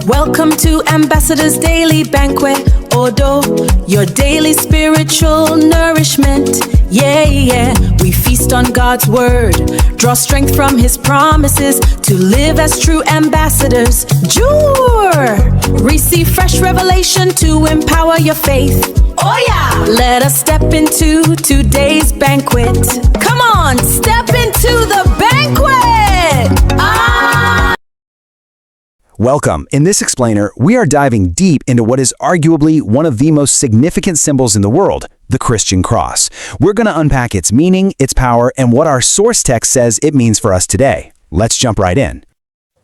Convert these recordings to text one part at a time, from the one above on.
Welcome to Ambassador's Daily Banquet, Odo, your daily spiritual nourishment. Yeah, yeah, we feast on God's word, draw strength from his promises to live as true ambassadors. Jure, receive fresh revelation to empower your faith. Oh yeah, let us step into today's banquet. Come on, step into the banquet. Welcome. In this explainer, we are diving deep into what is arguably one of the most significant symbols in the world, the Christian cross. We're going to unpack its meaning, its power, and what our source text says it means for us today. Let's jump right in.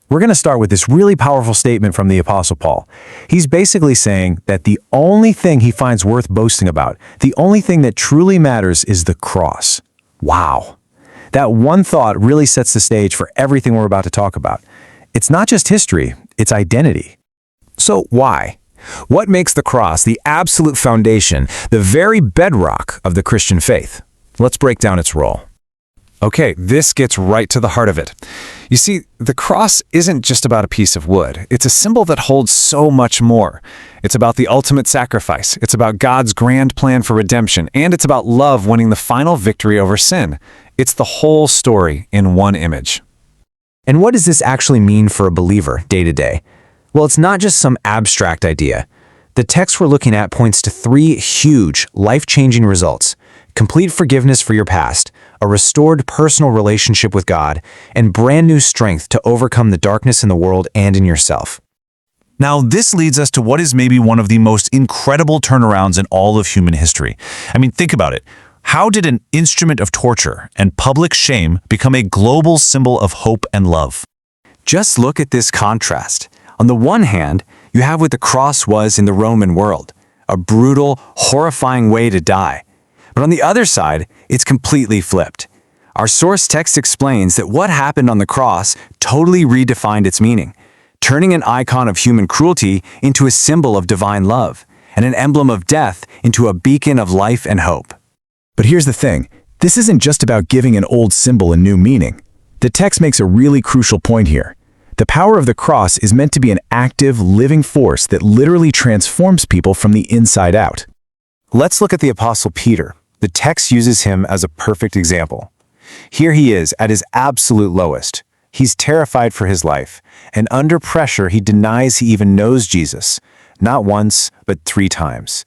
We're going to start with this really powerful statement from the Apostle Paul. He's basically saying that the only thing he finds worth boasting about, the only thing that truly matters is the cross. Wow. That one thought really sets the stage for everything we're about to talk about. It's not just history, it's identity. So why? What makes the cross the absolute foundation, the very bedrock of the Christian faith? Let's break down its role. Okay, this gets right to the heart of it. You see, the cross isn't just about a piece of wood. It's a symbol that holds so much more. It's about the ultimate sacrifice. It's about God's grand plan for redemption. And it's about love winning the final victory over sin. It's the whole story in one image. And what does this actually mean for a believer day to day? Well, it's not just some abstract idea. The text we're looking at points to three huge, life-changing results: complete forgiveness for your past, a restored personal relationship with God, and brand new strength to overcome the darkness in the world and in yourself. Now, this leads us to what is maybe one of the most incredible turnarounds in all of human history. I mean, think about it. How did an instrument of torture and public shame become a global symbol of hope and love? Just look at this contrast. On the one hand, you have what the cross was in the Roman world, a brutal, horrifying way to die. But on the other side, it's completely flipped. Our source text explains that what happened on the cross totally redefined its meaning, turning an icon of human cruelty into a symbol of divine love, and an emblem of death into a beacon of life and hope. But here's the thing, this isn't just about giving an old symbol a new meaning. The text makes a really crucial point here. The power of the cross is meant to be an active, living force that literally transforms people from the inside out. Let's look at the Apostle Peter. The text uses him as a perfect example. Here he is at his absolute lowest. He's terrified for his life, and under pressure he denies he even knows Jesus, not once, but 3 times.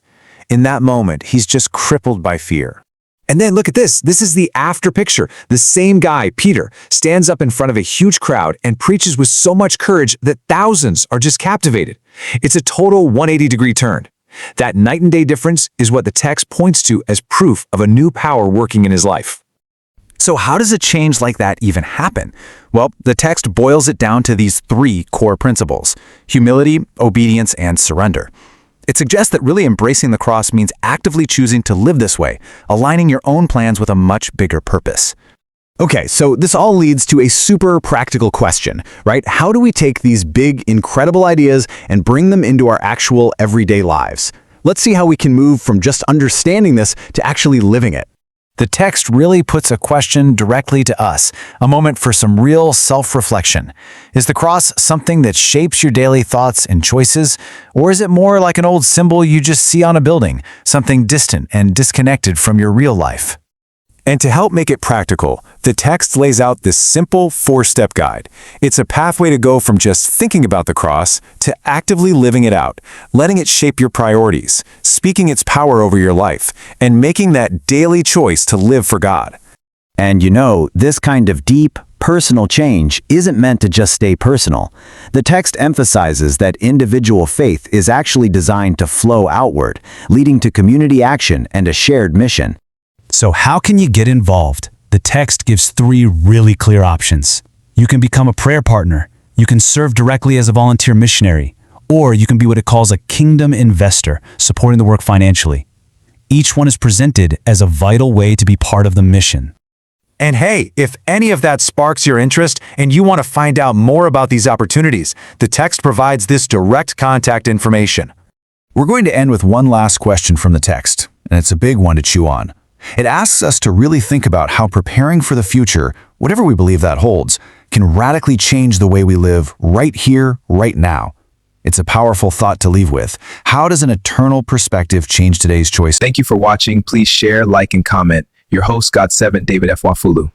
In that moment, he's just crippled by fear. And then look at this. This is the after picture. The same guy, Peter, stands up in front of a huge crowd and preaches with so much courage that thousands are just captivated. It's a total 180-degree turn. That night and day difference is what the text points to as proof of a new power working in his life. So how does a change like that even happen? Well, the text boils it down to these 3 core principles: humility, obedience, and surrender. It suggests that really embracing the cross means actively choosing to live this way, aligning your own plans with a much bigger purpose. Okay, so this all leads to a super practical question, right? How do we take these big, incredible ideas and bring them into our actual everyday lives? Let's see how we can move from just understanding this to actually living it. The text really puts a question directly to us, a moment for some real self-reflection. Is the cross something that shapes your daily thoughts and choices, or is it more like an old symbol you just see on a building, something distant and disconnected from your real life? And to help make it practical, the text lays out this simple 4-step guide. It's a pathway to go from just thinking about the cross to actively living it out, letting it shape your priorities, speaking its power over your life, and making that daily choice to live for God. And you know, this kind of deep, personal change isn't meant to just stay personal. The text emphasizes that individual faith is actually designed to flow outward, leading to community action and a shared mission. So how can you get involved? The text gives 3 really clear options. You can become a prayer partner, you can serve directly as a volunteer missionary, or you can be what it calls a kingdom investor, supporting the work financially. Each one is presented as a vital way to be part of the mission. And hey, if any of that sparks your interest and you want to find out more about these opportunities, the text provides this direct contact information. We're going to end with one last question from the text, and it's a big one to chew on. It asks us to really think about how preparing for the future, whatever we believe that holds, can radically change the way we live right here, right now. It's a powerful thought to leave with. How does an eternal perspective change today's choice? Thank you for watching. Please share, like, and comment. Your host, God7, David F. Wafulu.